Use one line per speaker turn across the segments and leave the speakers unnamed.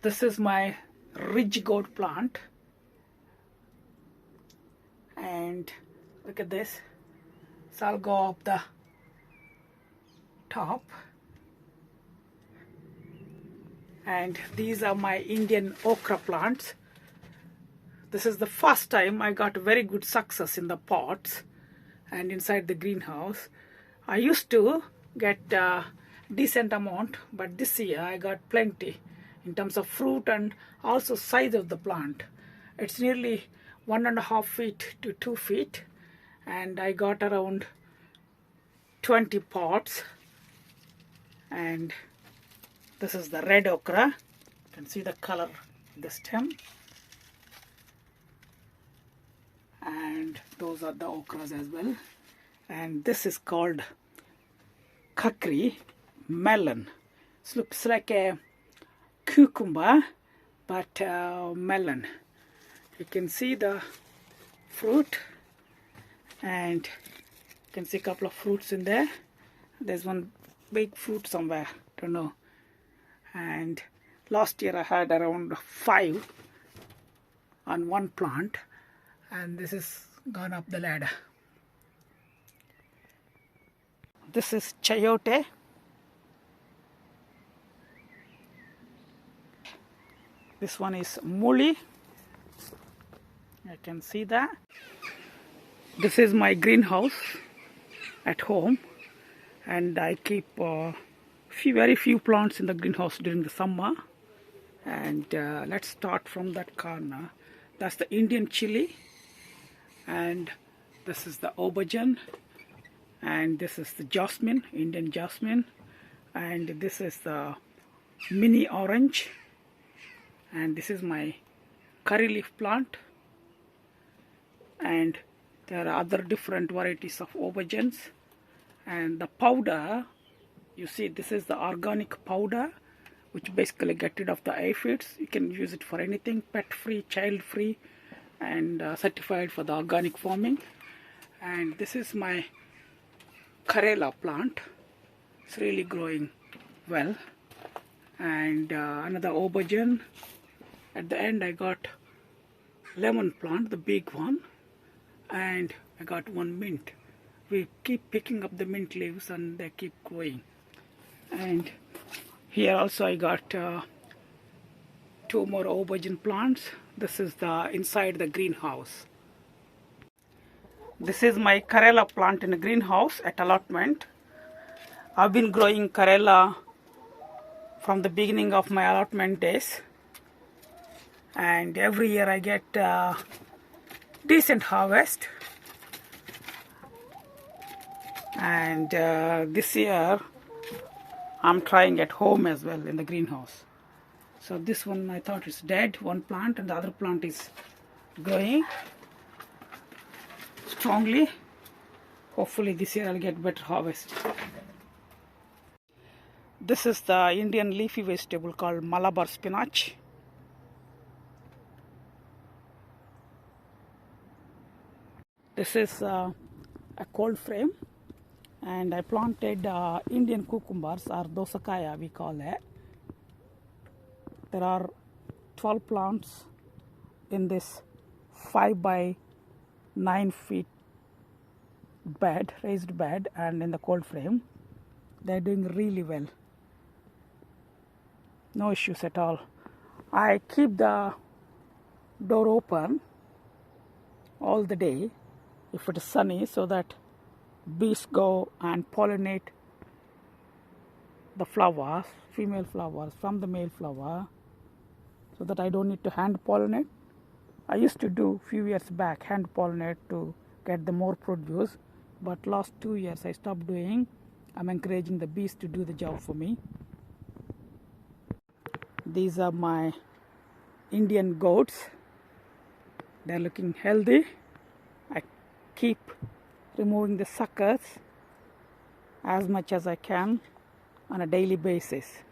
This is my ridge gourd plant, and look at this. So I'll go up the top, and these are my Indian okra plants. This is the first time I got very good success in the pots and inside the greenhouse. I used to get a decent amount, but this year I got plenty in terms of fruit and also size of the plant. It's nearly 1.5 feet to 2 feet, and I got around 20 pots. And this is the red okra. You can see the color of the stem. And those are the okras as well. And this is called Kakri, melon. This looks like a cucumber, but melon. You can see the fruit, and you can see a couple of fruits in there. There's one big fruit somewhere, don't know. And last year I had around 5 on one plant, and this is gone up the ladder. This is Chiyote. This one is Muli. I can see that. This is my greenhouse at home, and I keep very few plants in the greenhouse during the summer. And let's start from that corner. That's the Indian chili, and this is the aubergine, and this is the jasmine, Indian jasmine, and this is the mini orange, and this is my curry leaf plant. And there are other different varieties of aubergines. And the powder, you see, this is the organic powder, which basically get rid of the aphids. You can use it for anything, pet free, child free, and certified for the organic farming. And this is my Karela plant. It's really growing well. And another aubergine. At the end I got lemon plant, the big one, and I got one mint. We keep picking up the mint leaves and they keep growing. And here also I got 2 more aubergine plants. This is the inside the greenhouse. This is my Karela plant in a greenhouse at Allotment. I've been growing Karela from the beginning of my allotment days, and every year I get decent harvest. And this year I'm trying at home as well in the greenhouse. So this one I thought is dead, one plant, and the other plant is growing strongly. Hopefully this year I'll get better harvest. This is the Indian leafy vegetable called Malabar spinach. This is a cold frame, and I planted Indian cucumbers, or dosakaya we call it. There are 12 plants in this 5 by 9 feet bed, raised bed, and in the cold frame. They're doing really well. No issues at all. I keep the door open all the day if it is sunny, so that bees go and pollinate the flowers, female flowers, from the male flower, so that I don't need to hand pollinate. I used to do few years back hand pollinate to get the more produce, but last 2 years I stopped doing. I'm encouraging the bees to do the job for me. These are my Indian goats. They're looking healthy. I keep removing the suckers as much as I can on a daily basis.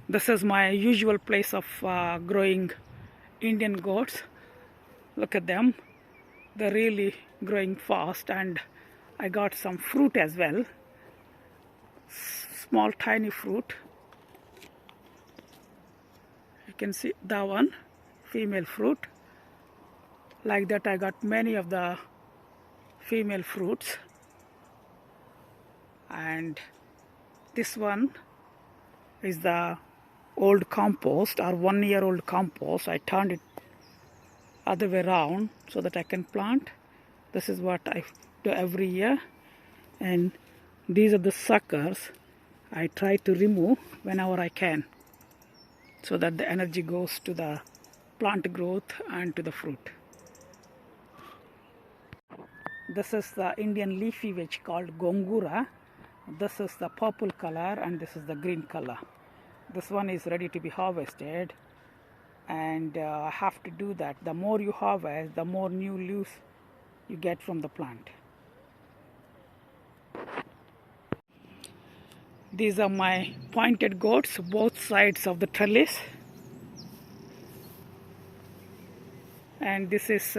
This is my usual place of growing Indian goats. Look at them. They're really growing fast, and I got some fruit as well. small tiny fruit. You can see that one, female fruit. Like that I got many of the female fruits. And this one is the old compost or 1 year old compost. I turned it other way around so that I can plant. This is what I do every year. And these are the suckers I try to remove whenever I can, so that the energy goes to the plant growth and to the fruit. This is the Indian leafy veg called Gongura. This is the purple color and this is the green color. This one is ready to be harvested, and I have to do that. The more you harvest, the more new leaves you get from the plant. These are my pointed gourds, both sides of the trellis. And this is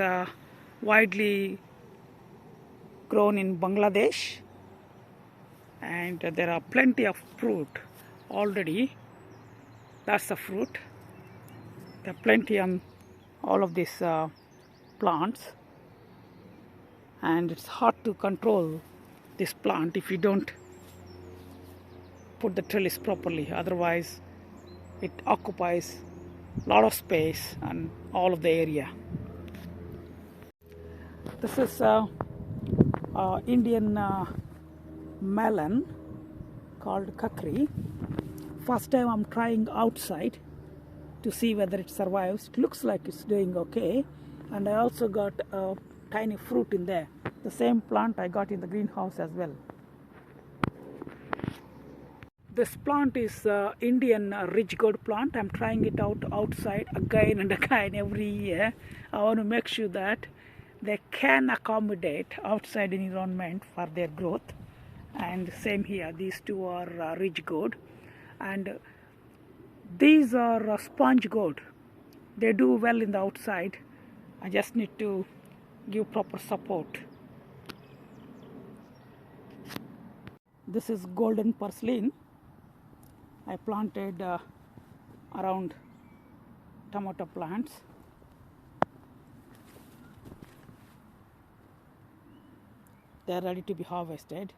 widely grown in Bangladesh. And there are plenty of fruit already. That's the fruit. There are plenty on all of these plants. And it's hard to control this plant if you don't put the trellis properly. Otherwise, it occupies a lot of space and all of the area. This is Indian melon called Kakri. First time I'm trying outside to see whether it survives. It looks like it's doing okay. And I also got a tiny fruit in there. The same plant I got in the greenhouse as well. This plant is Indian ridge gourd plant. I'm trying it out outside again and again every year. I want to make sure that they can accommodate outside environment for their growth. And same here, these two are ridge gourd, and these are sponge gourd. They do well in the outside. I just need to give proper support. This is golden purslane. I planted around tomato plants. They are ready to be harvested.